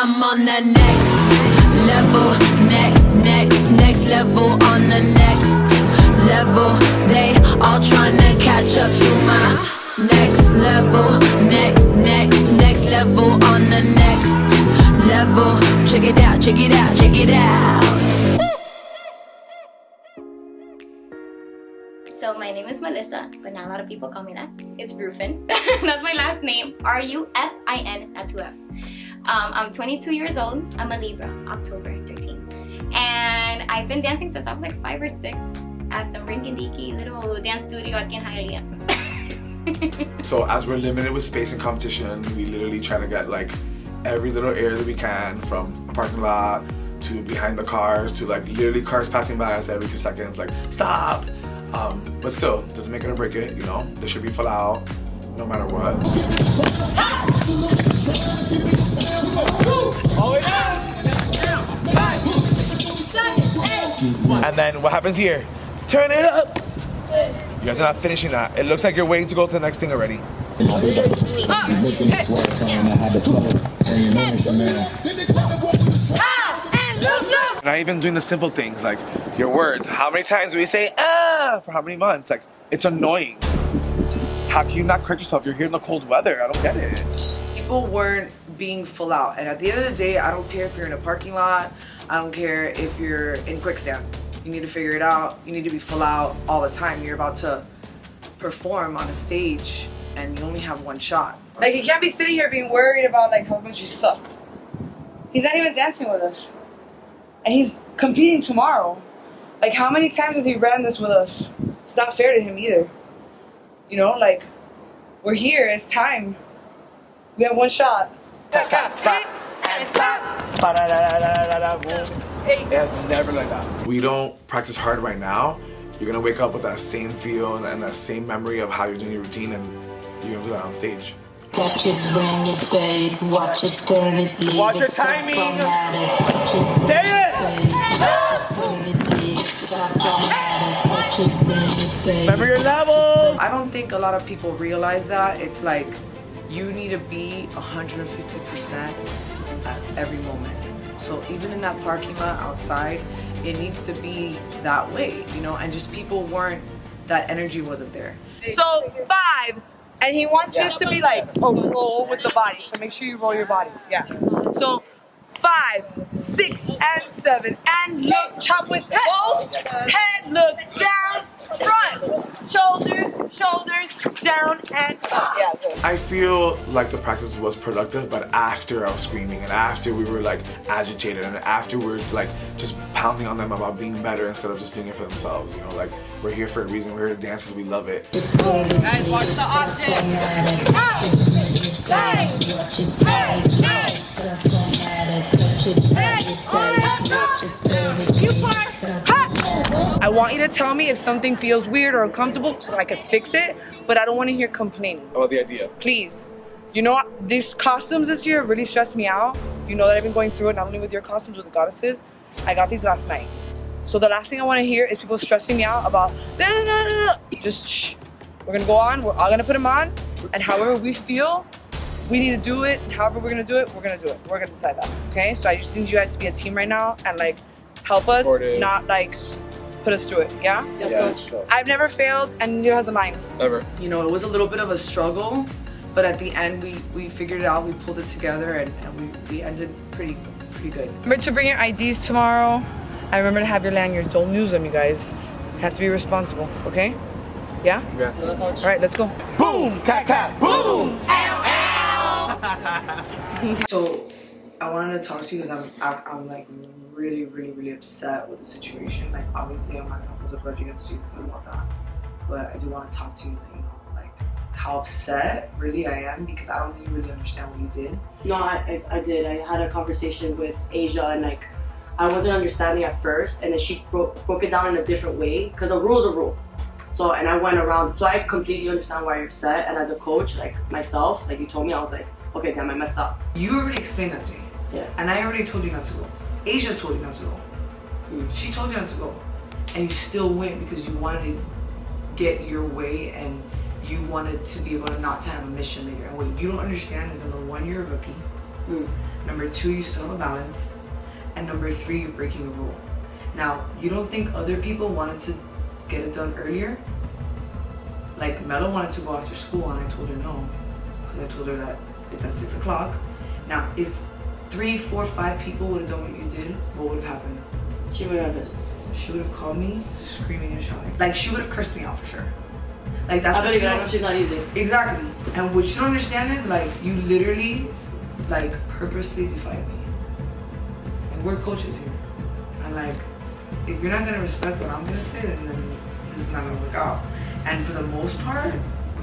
I'm on the next level, next level, on the next level. They all tryna catch up to my next level, next level, on the next level. Check it out, check it out, check it out. So my name is Melissa, but not a lot of people call me that. It's Rufin. That's my last name. R-U-F-I-N, not two F's. I'm 22 years old. I'm a Libra, October 13. And I've been dancing since I was like 5 or 6 at some rinky-dinky little dance studio aquí in Hialeah. So as we're limited with space and competition, we literally try to get like every little area that we can, from a parking lot to behind the cars to like literally cars passing by us every 2 seconds, like stop. But still, doesn't make it or break it, you know? There should be full out, no matter what. And then what happens here? Turn it up! You guys are not finishing that. It looks like you're waiting to go to the next thing already. Not even doing the simple things like your words. How many times do we say for how many months? Like, it's annoying. How can you not correct yourself? You're here in the cold weather. I don't get it. People weren't being full out, and at the end of the day, I don't care if you're in a parking lot. I don't care if you're in quicksand. You need to figure it out. You need to be full out all the time. You're about to perform on a stage, and you only have one shot. Like, you can't be sitting here being worried about like how much you suck. He's not even dancing with us. And he's competing tomorrow. Like, how many times has he ran this with us? It's not fair to him either. You know, like, we're here, it's time. We have one shot. Stop. It's never like that. We don't practice hard right now. You're gonna wake up with that same feel and that same memory of how you're doing your routine, and you're gonna do that on stage. Touch it, bring it, babe. Watch it, turn it, leave Watch your it, stop timing. from at it. Touch it, Say it! turn it, leave it, stop from at it. Touch it, bring it, babe. Remember your level! I don't think a lot of people realize that. It's like, you need to be 150% at every moment. So even in that parking lot outside, it needs to be that way, you know, and just people weren't, that energy wasn't there. So 5. And he wants this to be like a roll with the body. So make sure you roll your bodies. Yeah. So 5, 6, and 7. And look, chop with both. Head, look down, front. Shoulders, down, and up. Yeah, good. I feel like the practice was productive, but after I was screaming, and after we were like agitated, and after we were like just pounding on them about being better instead of just doing it for themselves, you know, like, we're here for a reason, we're here to dance because we love it. Guys, watch the object. I want you to tell me if something feels weird or uncomfortable so I can fix it, but I don't want to hear complaining. How about the idea? Please. You know, these costumes this year really stressed me out. You know that I've been going through it, not only with your costumes, with the goddesses. I got these last night. So the last thing I want to hear is people stressing me out about, just shh. We're going to go on. We're all going to put them on. And however we feel, we need to do it. And however we're going to do it, we're going to do it. We're going to decide that. Okay? So I just need you guys to be a team right now and, like, help us, not, like, put us through it. Yeah? Yes, Coach. I've never failed, and neither has a mine. Never. You know, it was a little bit of a struggle, but at the end, we figured it out. We pulled it together, and we ended pretty good. Remember to bring your IDs tomorrow. I remember to have your lanyards. Don't lose them, you guys. Have to be responsible, okay? Yeah? Yes. All right, let's go. Boom! Cat! Boom! So, I wanted to talk to you because I'm like really upset with the situation. Like, obviously, I'm not gonna hold a grudge against you because I want that. But I do want to talk to you, you know, like how upset really I am because I don't think you really understand what you did. No, I did. I had a conversation with Asia and like I wasn't understanding at first, and then she broke it down in a different way because a rule is a rule. So, and I went around, so I completely understand why you're upset, and as a coach, like myself, like you told me, I was like, okay, damn, I messed up. You already explained that to me. Yeah. And I already told you not to go. Asia told you not to go. She told you not to go. And you still went because you wanted to get your way and you wanted to be able to not to have a mission later. And what you don't understand is, number one, you're a rookie. Number 2, you still have a balance. And number 3, you're breaking a rule. Now, you don't think other people wanted to get it done earlier? Like Melo wanted to go after school and I told her no. Because I told her that it's at 6 o'clock. Now, if 3, 4, 5 people would have done what you did, what would have happened? She would have pissed. She would have called me screaming and shouting. Like, she would have cursed me out for sure. Like, that's I what believe she it. I know she's not easy. Exactly. And what you don't understand is, like, you literally, like, purposely defied me. And we're coaches here. And, like, if you're not gonna respect what I'm gonna say, then this is not gonna work out. And for the most part,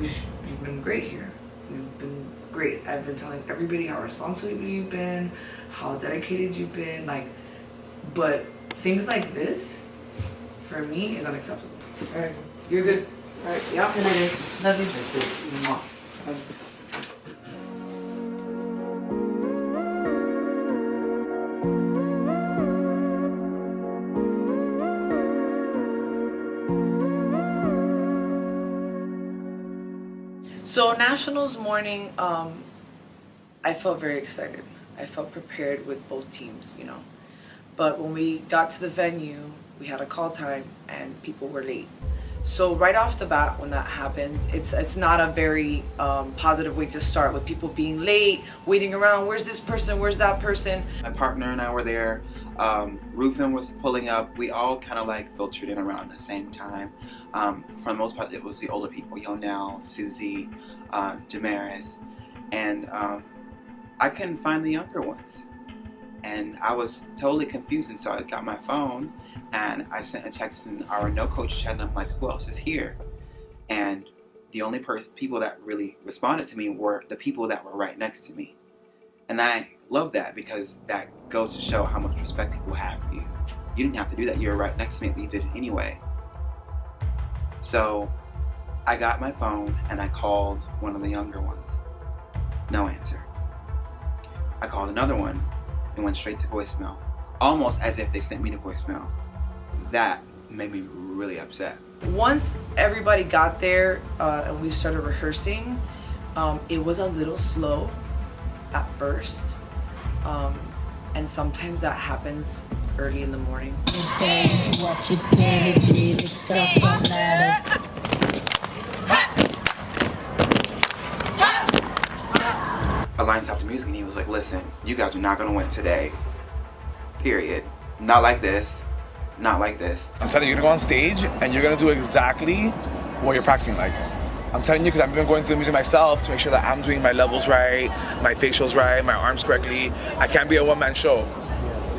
you've been great here. You've been great. I've been telling everybody how responsible you've been, how dedicated you've been, like, but things like this, for me, is unacceptable. All right, you're good. All right, yeah. Good night, guys. Love you. That's it. Mwah. So Nationals morning, I felt very excited. I felt prepared with both teams, you know. But when we got to the venue, we had a call time and people were late. So right off the bat, when that happens, it's not a very positive way to start, with people being late, waiting around. Where's this person? Where's that person? My partner and I were there. Rufin was pulling up. We all kind of like filtered in around the same time. For the most part, it was the older people, Yonel, Susie, Damaris, and I couldn't find the younger ones. And I was totally confused, and so I got my phone and I sent a text in our no coach chat, and I'm like, who else is here? And the only people that really responded to me were the people that were right next to me. And I love that, because that goes to show how much respect people have for you. You didn't have to do that. You were right next to me, but you did it anyway. So I got my phone and I called one of the younger ones. No answer. I called another one and went straight to voicemail, almost as if they sent me to voicemail. That made me really upset. Once everybody got there and we started rehearsing, it was a little slow at first, and sometimes that happens early in the morning. Watch it, believe it, stop automatic. Alliance stopped the music and he was like, listen, you guys are not gonna win today. Period. Not like this. Not like this. I'm telling you, you're gonna go on stage and you're gonna do exactly what you're practicing like. I'm telling you, because I've been going through the music myself to make sure that I'm doing my levels right, my facials right, my arms correctly. I can't be a one-man show.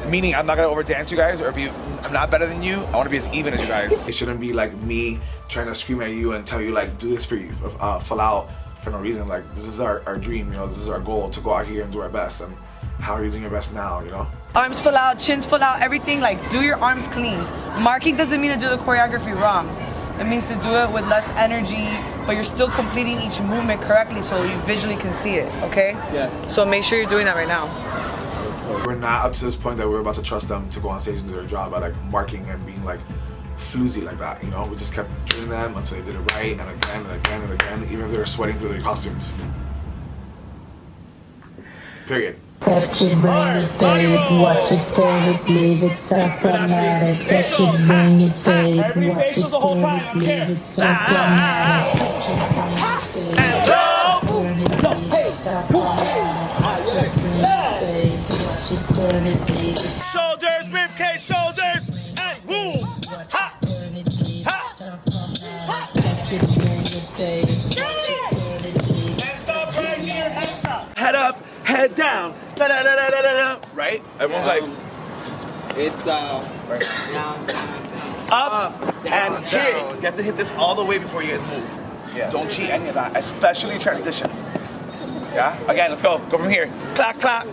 Meaning I'm not gonna overdance you guys, or I'm not better than you. I wanna be as even as you guys. It shouldn't be like me trying to scream at you and tell you like, do this for you, fall out for no reason. Like, this is our dream, you know, this is our goal, to go out here and do our best. And how are you doing your best now, you know? Arms full out, chins full out, everything, like, do your arms clean. Marking doesn't mean to do the choreography wrong. It means to do it with less energy, but you're still completing each movement correctly so you visually can see it, okay? Yes. So make sure you're doing that right now. We're not up to this point that we're about to trust them to go on stage and do their job by like marking and being like floozy like that, you know? We just kept drilling them until they did it right, and again and again and again, even if they were sweating through their costumes. Period. Touch it, bring it, pay it, watch it, turn it, leave it, stop automatic. Touch it, bring it, pay it, watch it, turn it, leave it, stop automatic. Touch it, bring it, pay it, turn it, leave it, stop automatic. Touch it, bring it, pay it, watch it, turn it, leave it. Shoulders, ribcage, shoulders, and woo! Ha! Turn it, leave it, stop automatic. Touch it, bring it, pay it, turn it, leave it. And stop right here, hands up. Head up, head down, da-da-da-da-da-da, right? Everyone's like, It's down, up, down, and hit. down. You have to hit this all the way before you guys move. Yeah. Don't cheat any of that, especially transitions. Yeah? Again, let's go. Go from here. Clap, clap.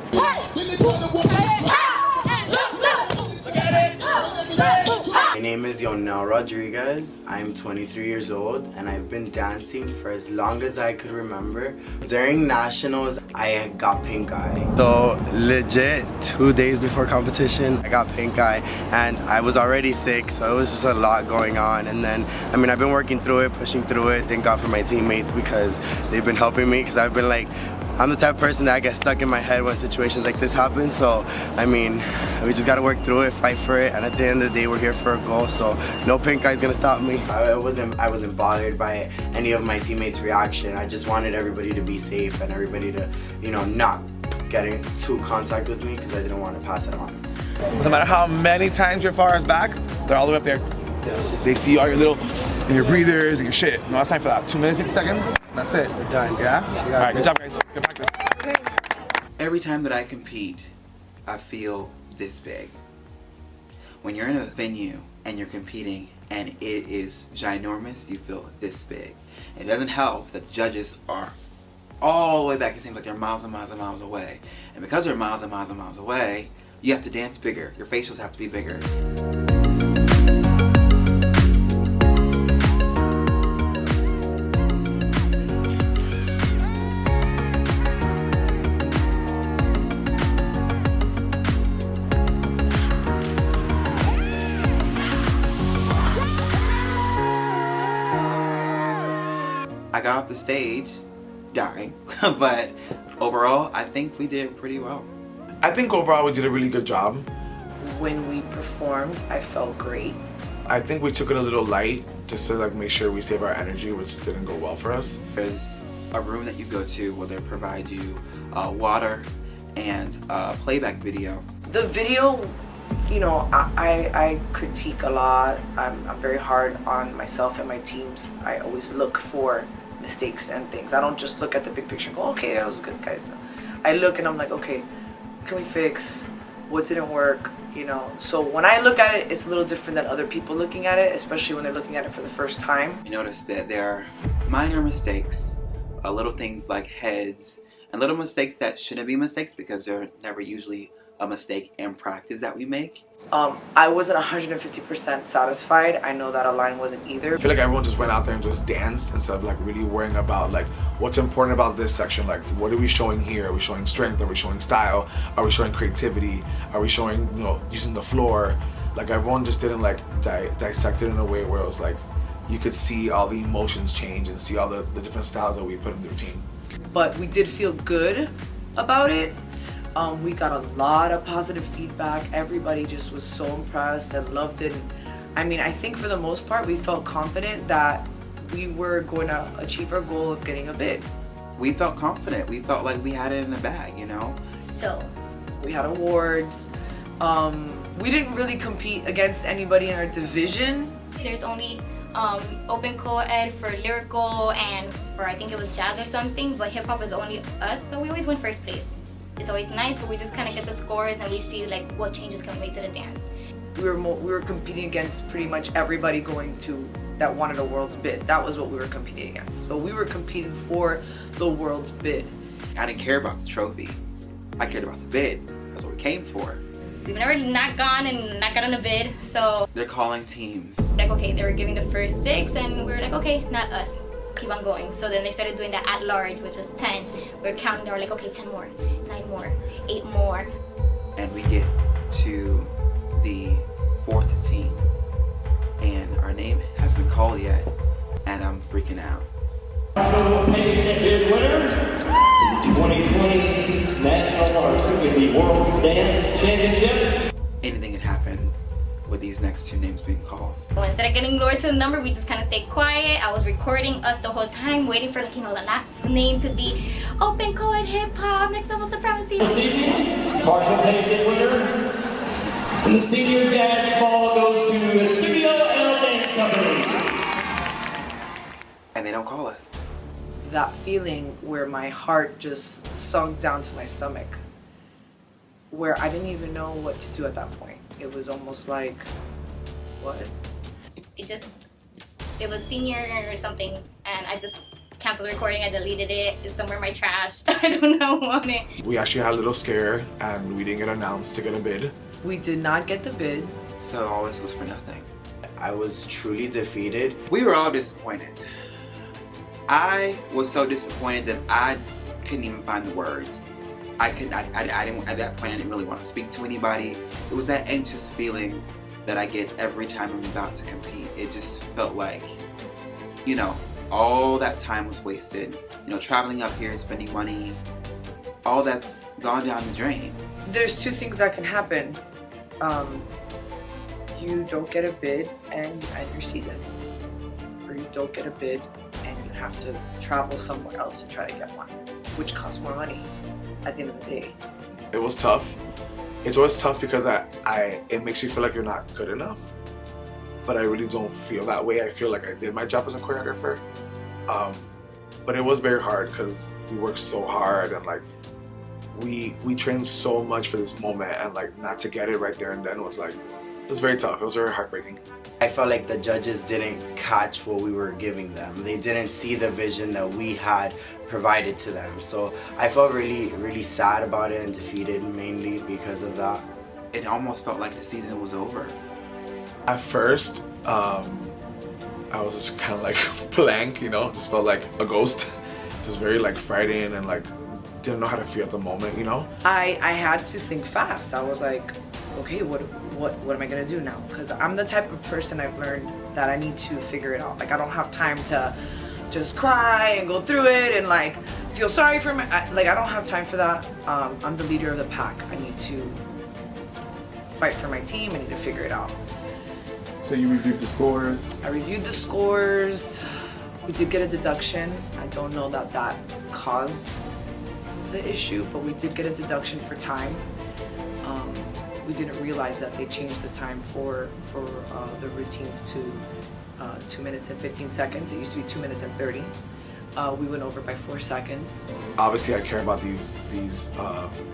My name is Yonel Rodriguez. I'm 23 years old and I've been dancing for as long as I could remember. During nationals, I got pink eye. So legit 2 days before competition, I got pink eye and I was already sick, so it was just a lot going on. And then, I mean, I've been working through it, pushing through it. Thank God for my teammates because they've been helping me, because I've been like I'm the type of person that gets stuck in my head when situations like this happen. So, I mean, we just gotta work through it, fight for it, and at the end of the day, we're here for a goal. So, no pink guy's gonna stop me. I wasn't bothered by any of my teammates' reaction. I just wanted everybody to be safe and everybody to, you know, not get into contact with me because I didn't want to pass it on. No matter how many times your far is back, they're all the way up there. They see all your little, and your breathers and your shit. No, it's time for that. 2 minutes, 50 seconds. That's it. We're done. Yeah? All right, good job, guys. Good practice. Every time that I compete, I feel this big. When you're in a venue and you're competing and it is ginormous, you feel this big. It doesn't help that the judges are all the way back. It seems like they're miles and miles and miles away. And because they're miles and miles and miles away, you have to dance bigger. Your facials have to be bigger. I got off the stage dying, but overall, I think we did pretty well. I think overall we did a really good job. When we performed, I felt great. I think we took it a little light just to like make sure we save our energy, which didn't go well for us. There's a room that you go to where they provide you water and playback video. The video, you know, I critique a lot. I'm very hard on myself and my teams. I always look for mistakes and things. I don't just look at the big picture and go, okay, that was good, guys. No. I look and I'm like, okay, can we fix? What didn't work? You know, so when I look at it, it's a little different than other people looking at it, especially when they're looking at it for the first time. You notice that there are minor mistakes, little things like heads, and little mistakes that shouldn't be mistakes because they're never usually a mistake in practice that we make. I wasn't 150% satisfied. I know that a line wasn't either. I feel like everyone just went out there and just danced instead of like really worrying about like what's important about this section. Like, what are we showing here? Are we showing strength? Are we showing style? Are we showing creativity? Are we showing, you know, using the floor? Like, everyone just didn't like dissect it in a way where it was like you could see all the emotions change and see all the different styles that we put in the routine. But we did feel good about it. We got a lot of positive feedback. Everybody just was so impressed and loved it. I mean, I think for the most part, we felt confident that we were going to achieve our goal of getting a bid. We felt confident. We felt like we had it in the bag, you know? So, we had awards. We didn't really compete against anybody in our division. there's only open co-ed for lyrical and for I think it was jazz or something, but hip hop is only us, so we always win first place. It's always nice, but we just kind of get the scores and we see like what changes can we make to the dance. We were competing against pretty much everybody going to that wanted a world's bid. That was what we were competing against. So we were competing for the world's bid. I didn't care about the trophy. I cared about the bid. That's what we came for. We've never not gone and not gotten a bid, so they're calling teams. like okay, they were giving the first 6 and we were like okay, not us. Keep on going. So then they started doing that at large, which is 10. We were counting, they were like okay, 10 more, 9 more, 8 more. And we get to the 4th team and our name hasn't been called yet and I'm freaking out. So bid winner, the 2020 National World Dance Championship. Anything can happen with these next 2 names being called. Well, instead of getting lower to the number, we just kind of stayed quiet. I was recording us the whole time, waiting for like, you know, the last name to be open co-ed hip hop, next level supremacy. This evening, partial pay bid winner, and the senior jazz ball goes to the Studio L Dance Company. And they don't call us. That feeling where my heart just sunk down to my stomach, where I didn't even know what to do at that point. It was almost like, what? It was senior or something, and I just canceled the recording. I deleted it. It's somewhere in my trash. I don't know on it. We actually had a little scare and we didn't get announced to get a bid. We did not get the bid. So all this was for nothing. I was truly defeated. We were all disappointed. I was so disappointed that I couldn't even find the words. I didn't, at that point I didn't really want to speak to anybody. It was that anxious feeling that I get every time I'm about to compete. It just felt like, you know, all that time was wasted. You know, traveling up here, spending money, all that's gone down the drain. There's two things that can happen. You don't get a bid and you end your season. Or you don't get a bid and you have to travel somewhere else and try to get one, which costs more money at the end of the day. It was tough. It's always tough because it makes you feel like you're not good enough. But I really don't feel that way. I feel like I did my job as a choreographer. But it was very hard because we worked so hard and like we trained so much for this moment, and like not to get it right there and then was like, it was very tough. It was very heartbreaking. I felt like the judges didn't catch what we were giving them. They didn't see the vision that we had provided to them. So I felt really, really sad about it and defeated mainly because of that. It almost felt like the season was over. At first, I was just kind of like blank, you know, just felt like a ghost. Just very like frightened and like didn't know how to feel at the moment, you know? I had to think fast. I was like, okay, what am I gonna do now? Because I'm the type of person, I've learned that I need to figure it out. Like, I don't have time to just cry and go through it and like feel sorry for me. I don't have time for that. I'm the leader of the pack. I need to fight for my team. I need to figure it out. So you reviewed the scores? I reviewed the scores. We did get a deduction. I don't know that caused the issue, but we did get a deduction for time. We didn't realize that they changed the time for the routines to 2 minutes and 15 seconds. It used to be 2 minutes and 30. We went over by 4 seconds. Obviously, I care about these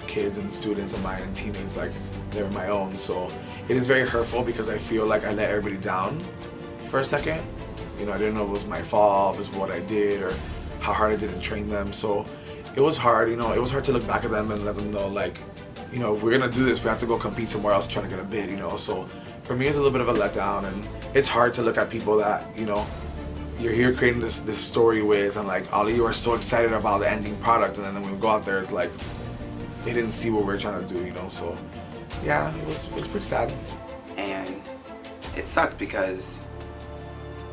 kids and students of mine and teammates like they're my own. So it is very hurtful because I feel like I let everybody down for a second. You know, I didn't know it was my fault, it was what I did or how hard I didn't train them. So it was hard, you know, it was hard to look back at them and let them know like, you know, if we're gonna do this, we have to go compete somewhere else trying to get a bid, you know. So for me, it's a little bit of a letdown, and it's hard to look at people that, you know, you're here creating this story with, and like all of you are so excited about the ending product, and then when we go out there, it's like they didn't see what we're trying to do, you know. So yeah, it was pretty sad. And it sucks because,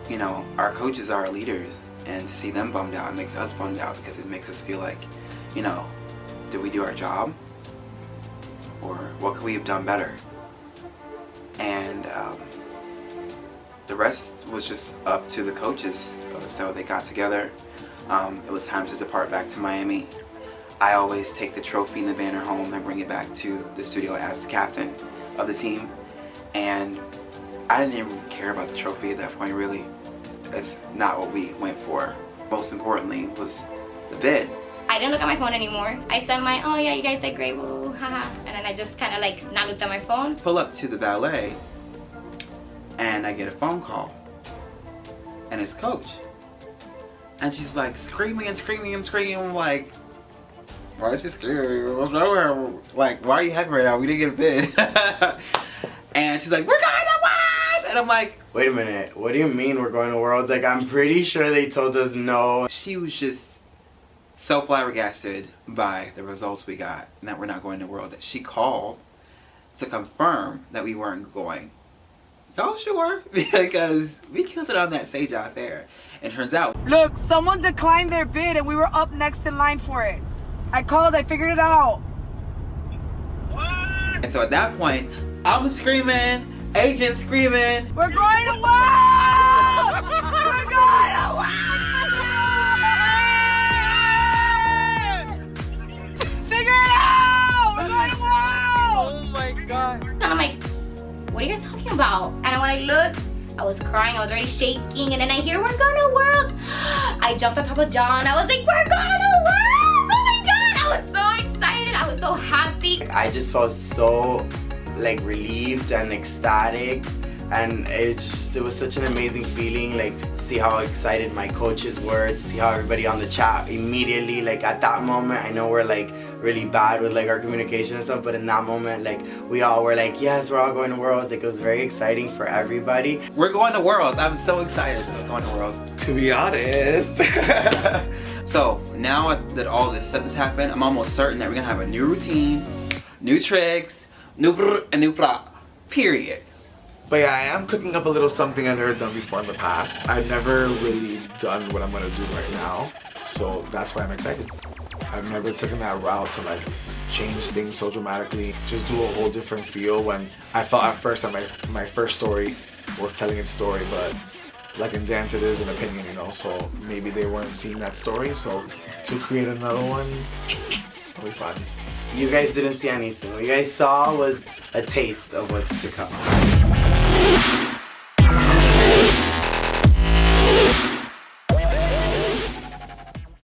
you know, our coaches are our leaders, and to see them bummed out, it makes us bummed out because it makes us feel like, you know, did we do our job? Or what could we have done better? And the rest was just up to the coaches. So they got together. It was time to depart back to Miami. I always take the trophy and the banner home and bring it back to the studio as the captain of the team. And I didn't even care about the trophy at that point, really. That's not what we went for. Most importantly was the bid. I didn't look at my phone anymore. I sent my, oh yeah, you guys did great, woo, haha. And then I just kind of like not looked at my phone. Pull up to the valet and I get a phone call. And it's Coach. And she's like screaming and screaming and screaming. I'm like, why is she screaming? Like, why are you happy right now? We didn't get a bid. And she's like, we're going to Worlds! And I'm like, wait a minute, what do you mean we're going to Worlds? Like, I'm pretty sure they told us no. She was just so flabbergasted by the results we got and that we're not going to Worlds that she called to confirm that we weren't going. Y'all sure? Because we killed it on that stage out there. And turns out, Look, someone declined their bid and we were up next in line for it. I called, I figured it out. and so at that point, I'm screaming, Agent's screaming, We're going to Worlds! We're going to Worlds! Figure it out! We're going to Worlds! Oh my God. And I'm like, what are you guys talking about? And when I looked, I was crying, I was already shaking, and then I hear, we're going to Worlds. I jumped on top of John, I was like, we're going to Worlds! Oh my God, I was so excited, I was so happy. I just felt so like relieved and ecstatic, and it was such an amazing feeling, like to see how excited my coaches were, to see how everybody on the chat immediately, like at that moment, I know we're like really bad with like our communication and stuff, but in that moment, like we all were like, yes, we're all going to Worlds. Like, it was very exciting for everybody. we're going to Worlds. I'm so excited that we're going to Worlds. To be honest. So now that all this stuff has happened, I'm almost certain that we're gonna have a new routine, new tricks, new brr and new blah, period. But yeah, I am cooking up a little something I've never done before in the past. I've never really done what I'm gonna do right now, so that's why I'm excited. I've never taken that route to like change things so dramatically, just do a whole different feel when I felt at first that my first story was telling its story, but like in dance it is an opinion, you know, so maybe they weren't seeing that story, so to create another one, it's gonna be fun. You guys didn't see anything. What you guys saw was a taste of what's to come.